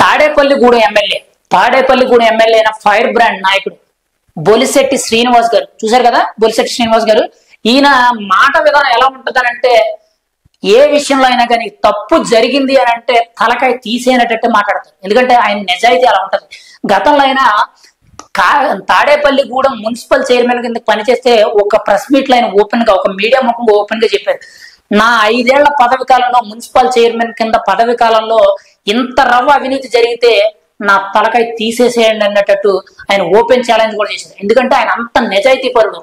Tadepalligudem MLA Tadepalligudem MLA అయిన fire brand నాయకుడు బొలిశెట్టి శ్రీనివాస్ గారు చూశారు కదా. బొలిశెట్టి శ్రీనివాస్ గారు ఈయన మాట విధానం ఎలా ఉంటుందనంటే ఏ విషయంలో అయినా కానీ తప్పు జరిగింది అని అంటే తలకాయ తీసేయనట్టు మాట్లాడతారు. ఎందుకంటే ఆయన నిజాయితీ అలా ఉంటది. గతంలో అయినా తాడేపల్లిగూడెం మున్సిపల్ చైర్మన్ కింద పనిచేస్తే ఒక ప్రెస్ మీట్ లో ఆయన ఓపెన్ గా ఒక మీడియా ముఖంగా ఓపెన్ గా చెప్పారు, నా 5 ఏళ్ల పదవి కాలంలో మున్సిపల్ చైర్మన్ కింద పదవి కాలంలో ఇంత రవ్వ అవినీతి జరిగితే నా తలకాయ తీసేసేయండి అన్నట్టు ఆయన ఓపెన్ ఛాలెంజ్ కూడా చేశారు. ఎందుకంటే ఆయన అంత నిజాయితీ పరుడు.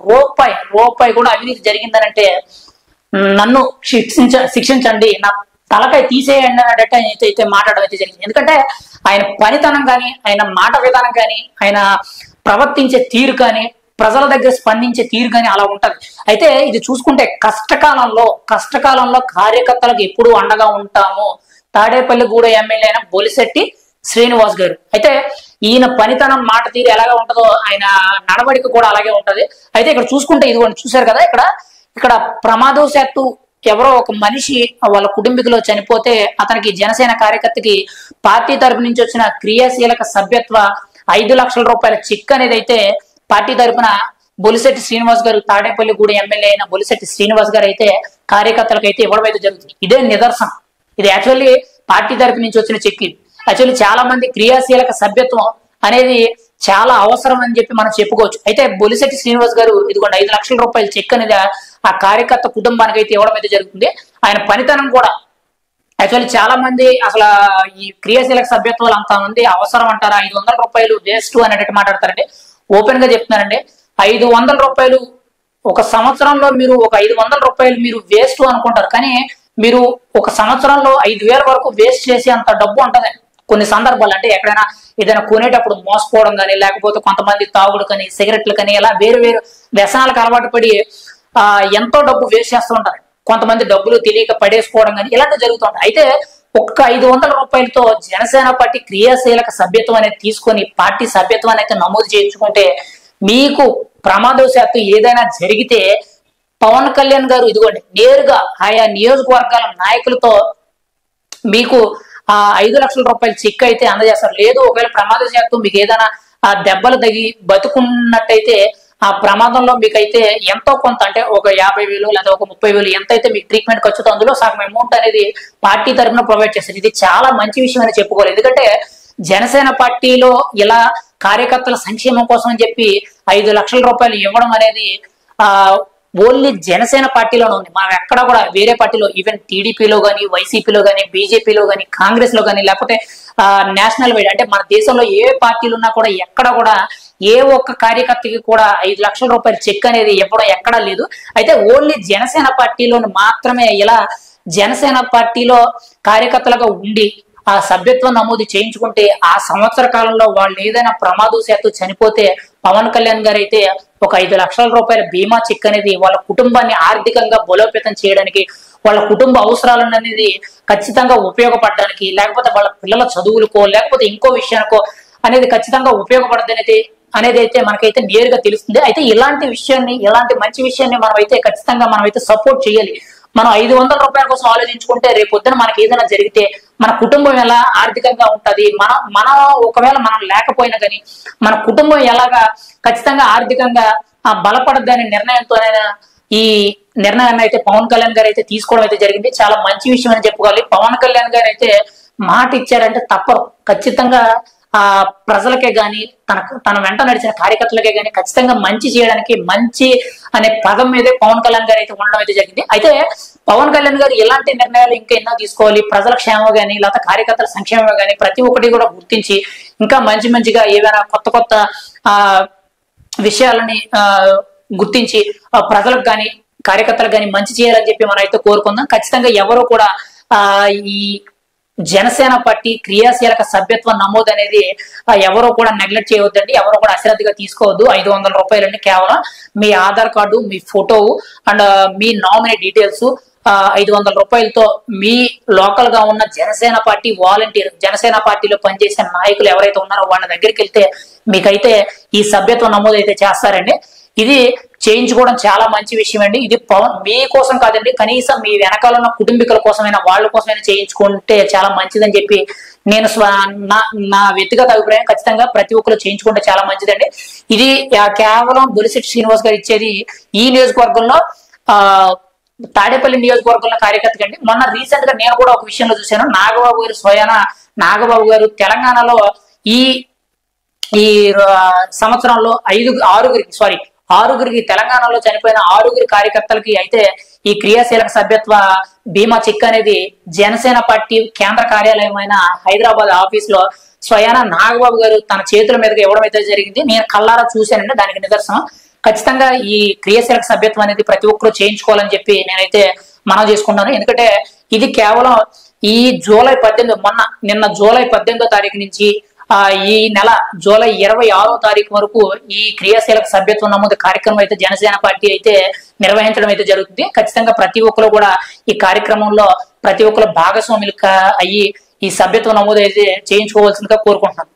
రూపాయి కూడా అవినీతి జరిగిందనంటే నన్ను శిక్షించండి, నా తలకాయ తీసేయండి అన్నట్టు అయితే మాట్లాడడం అయితే జరిగింది. ఎందుకంటే ఆయన పనితనం కానీ, ఆయన మాట విధానం కానీ, ఆయన ప్రవర్తించే తీరు కానీ, ప్రజల దగ్గర స్పందించే తీరు కానీ అలా ఉంటది. అయితే ఇది చూసుకుంటే కష్టకాలంలో కార్యకర్తలకు ఎప్పుడు అండగా ఉంటాము తాడేపల్లిగూడెం ఎమ్మెల్యే అయిన బొలిశెట్టి శ్రీనివాస్ గారు. అయితే ఈయన పనితనం మాట తీరు ఎలాగా ఉంటుందో ఆయన నడవడిక కూడా అలాగే ఉంటది. అయితే ఇక్కడ చూసుకుంటే ఇదిగోండి చూశారు కదా, ఇక్కడ ప్రమాదవశాత్తు ఎవరో ఒక మనిషి వాళ్ళ కుటుంబీకులు చనిపోతే అతనికి జనసేన కార్యకర్తకి పార్టీ తరపు నుంచి వచ్చిన క్రియాశీలక సభ్యత్వ 5 లక్షల రూపాయల చెక్ అనేది అయితే పార్టీ తరపున బొలిశెట్టి శ్రీనివాస్ గారు తాడేపల్లిగూడెం ఎమ్మెల్యే అయిన బొలిశెట్టి శ్రీనివాస్ గారు అయితే కార్యకర్తలకు అయితే ఇవ్వడం అయితే జరుగుతుంది. ఇదే నిదర్శనం. ఇది యాక్చువల్లీ పార్టీ తరపు నుంచి వచ్చిన చెక్. యాక్చువల్లీ చాలా మంది క్రియాశీలక సభ్యత్వం అనేది చాలా అవసరం అని చెప్పి మనం చెప్పుకోవచ్చు. అయితే బొలిశెట్టి శ్రీనివాస్ గారు ఇదిగోండి 5 లక్షల రూపాయల చెక్ అనేది ఆ కార్యకర్త కుటుంబానికి అయితే ఇవ్వడం అయితే జరుగుతుంది. ఆయన పనితనం కూడా యాక్చువల్లీ చాలా మంది అసలు ఈ క్రియాశీలక సభ్యత్వాలు అంత మంది అవసరం అంటారా, 500 రూపాయలు వేస్ట్ అనేటట్టు మాట్లాడతారండి. ఓపెన్ గా చెప్తున్నారండి, 500 రూపాయలు ఒక సంవత్సరంలో మీరు ఒక 500 రూపాయలు మీరు వేస్ట్ అనుకుంటారు, కానీ మీరు ఒక సంవత్సరంలో 5,000 వరకు వేస్ట్ చేసే అంత డబ్బు ఉంటది. కొన్ని సందర్భాలు అంటే ఎక్కడైనా ఏదైనా కొనేటప్పుడు మోసపోవడం కానీ, లేకపోతే కొంతమంది తాగుడు కానీ, సిగరెట్లు కానీ, ఇలా వేరు వ్యసనాలకు అలవాటు పడి ఎంతో డబ్బు వేస్ట్ చేస్తూ ఉంటారు. కొంతమంది డబ్బులు తెలియక పడేసుకోవడం కానీ ఇలాంటివి జరుగుతుంటాయి. అయితే ఒక్క 500 రూపాయలతో జనసేన పార్టీ క్రియాశీలక సభ్యత్వం అనేది తీసుకొని పార్టీ సభ్యత్వాన్ని అయితే నమోదు చేయించుకుంటే మీకు ప్రమాదవశాత్తు ఏదైనా జరిగితే పవన్ కళ్యాణ్ గారు ఇదిగోండి నేరుగా ఆయా నియోజకవర్గాల నాయకులతో మీకు 5 లక్షల రూపాయల చెక్ అయితే అందజేస్తారు. లేదు ఒకవేళ ప్రమాదవశాత్తు మీకు ఏదైనా దెబ్బలు తగి బతుకున్నట్టయితే ఆ ప్రమాదంలో మీకైతే ఎంతో కొంత అంటే ఒక 50,000 లేదా ఒక 30,000 ఎంతైతే మీకు ట్రీట్మెంట్ ఖర్చుతో అందులో సగం అమౌంట్ అనేది పార్టీ తరఫున ప్రొవైడ్ చేస్తారు. ఇది చాలా మంచి విషయం అని చెప్పుకోవాలి. ఎందుకంటే జనసేన పార్టీలో ఇలా కార్యకర్తల సంక్షేమం కోసం అని చెప్పి 5 లక్షల రూపాయలు ఇవ్వడం అనేది ఓన్లీ జనసేన పార్టీలోనే ఉంది. మనం ఎక్కడ కూడా వేరే పార్టీలో ఈవెన్ టీడీపీలో కానీ, వైసీపీలో కానీ, బీజేపీలో కానీ, కాంగ్రెస్ లో కానీ, లేకపోతే నేషనల్ వైడ్ అంటే మన దేశంలో ఏ పార్టీలు ఉన్నా కూడా ఎక్కడ కూడా ఏ ఒక్క కార్యకర్తకి కూడా 5 లక్షల రూపాయల చెక్ అనేది ఇవ్వడం ఎక్కడా లేదు. అయితే ఓన్లీ జనసేన పార్టీలోని మాత్రమే ఇలా జనసేన పార్టీలో కార్యకర్తలుగా ఉండి ఆ సభ్యత్వం నమోదు చేయించుకుంటే ఆ సంవత్సర కాలంలో వాళ్ళు ఏదైనా ప్రమాదవశాత్తు చనిపోతే పవన్ కళ్యాణ్ గారు అయితే ఒక 5 లక్షల రూపాయల బీమా చెక్ అనేది వాళ్ళ కుటుంబాన్ని ఆర్థికంగా బలోపేతం చేయడానికి, వాళ్ళ కుటుంబ అవసరాలను అనేది ఖచ్చితంగా ఉపయోగపడడానికి, లేకపోతే వాళ్ళ పిల్లల చదువులకో లేకపోతే ఇంకో విషయానికో అనేది ఖచ్చితంగా ఉపయోగపడదని అనేది అయితే మనకైతే నేరుగా తెలుస్తుంది. అయితే ఇలాంటి విషయాన్ని, ఇలాంటి మంచి విషయాన్ని మనమైతే ఖచ్చితంగా మనమైతే సపోర్ట్ చేయాలి. మనం 500 రూపాయల కోసం ఆలోచించుకుంటే రేపు పొద్దున మనకి ఏదైనా జరిగితే మన కుటుంబం ఎలా ఆర్థికంగా ఉంటది, మనం ఒకవేళ మనం లేకపోయినా కానీ మన కుటుంబం ఎలాగా ఖచ్చితంగా ఆర్థికంగా బలపడద్దనే నిర్ణయంతోనైనా ఈ నిర్ణయాన్ని అయితే పవన్ కళ్యాణ్ గారు అయితే తీసుకోవడం అయితే జరిగింది. చాలా మంచి విషయం అని చెప్పుకోవాలి. పవన్ కళ్యాణ్ గారు అయితే మాట ఇచ్చారంటే తప్పరు. ఖచ్చితంగా ప్రజలకే గాని తన వెంట నడిచిన కార్యకర్తలకే గాని ఖచ్చితంగా మంచి చేయడానికి, మంచి అనే పదం మీదే పవన్ కళ్యాణ్ గారు అయితే ఉండడం అయితే జరిగింది. అయితే పవన్ కళ్యాణ్ గారు ఎలాంటి నిర్ణయాలు ఇంకా ఎన్నో తీసుకోవాలి, ప్రజల క్షేమం గానీ లేకపోతే కార్యకర్తల సంక్షేమం గానీ ప్రతి ఒక్కటి కూడా గుర్తించి ఇంకా మంచిగా ఏవైనా కొత్త విషయాలని గుర్తించి ప్రజలకు గాని కార్యకర్తలకు గాని మంచి చేయాలని చెప్పి మనం అయితే కోరుకుందాం. ఖచ్చితంగా ఎవరు కూడా ఈ జనసేన పార్టీ క్రియాశీలక సభ్యత్వం నమోదు అనేది ఎవరో కూడా నెగ్లెక్ట్ చేయవద్దండి, ఎవరో కూడా అశ్రద్ధగా తీసుకోవద్దు. 500 రూపాయలు అండి, కేవలం మీ ఆధార్ కార్డు, మీ ఫోటో అండ్ మీ నామినీ డీటెయిల్స్ 500 రూపాయలతో మీ లోకల్ గా ఉన్న జనసేన పార్టీ వాలంటీర్, జనసేన పార్టీలో పనిచేసే నాయకులు ఎవరైతే ఉన్నారో వాళ్ళ దగ్గరికి వెళ్తే మీకైతే ఈ సభ్యత్వం నమోదు అయితే చేస్తారండి. ఇది చేయించుకోవడం చాలా మంచి విషయం అండి. ఇది మీకోసం కాదండి, కనీసం మీ వెనకాల ఉన్న కుటుంబీకుల కోసమైనా వాళ్ళ కోసమైనా చేయించుకుంటే చాలా మంచిదని చెప్పి నేను నా నా వ్యక్తిగత అభిప్రాయం ఖచ్చితంగా ప్రతి ఒక్కరు చేయించుకుంటే చాలా మంచిదండి. ఇది కేవలం బొలిశెట్టి శ్రీనివాస్ గారు ఇచ్చేది ఈ నియోజకవర్గంలో ఆ తాడేపల్లి నియోజకవర్గంలో కార్యకర్త అండి. మొన్న రీసెంట్ గా నేను కూడా ఒక విషయంలో చూశాను. నాగబాబు గారు స్వయాన నాగబాబు గారు తెలంగాణలో ఈ ఈ సంవత్సరంలో ఆరుగురికి తెలంగాణలో చనిపోయిన 6 కార్యకర్తలకి అయితే ఈ క్రియాశీలక సభ్యత్వ బీమా చెక్ అనేది జనసేన పార్టీ కేంద్ర కార్యాలయం అయిన హైదరాబాద్ ఆఫీస్ లో స్వయాన నాగబాబు గారు తన చేతుల మీదుగా ఇవ్వడం అయితే జరిగింది. నేను కళ్ళారా చూశానండి, దానికి నిదర్శనం. ఖచ్చితంగా ఈ క్రియాశీలక సభ్యత్వం అనేది ప్రతి ఒక్కరూ చేయించుకోవాలని చెప్పి నేనైతే మనం చేసుకుంటాను. ఎందుకంటే ఇది కేవలం ఈ నిన్న జూలై 18వ తారీఖు నుంచి ఈ నెల జూలై 26వ తారీఖు వరకు ఈ క్రియాశీలక సభ్యత్వం నమోదు కార్యక్రమం అయితే జనసేన పార్టీ అయితే నిర్వహించడం అయితే జరుగుతుంది. ఖచ్చితంగా ప్రతి ఒక్కరు కూడా ఈ కార్యక్రమంలో ప్రతి ఒక్కరు భాగస్వాములు అయ్యి ఈ సభ్యత్వం నమోదు అయితే చేయించుకోవాల్సిందిగా కోరుకుంటున్నాను.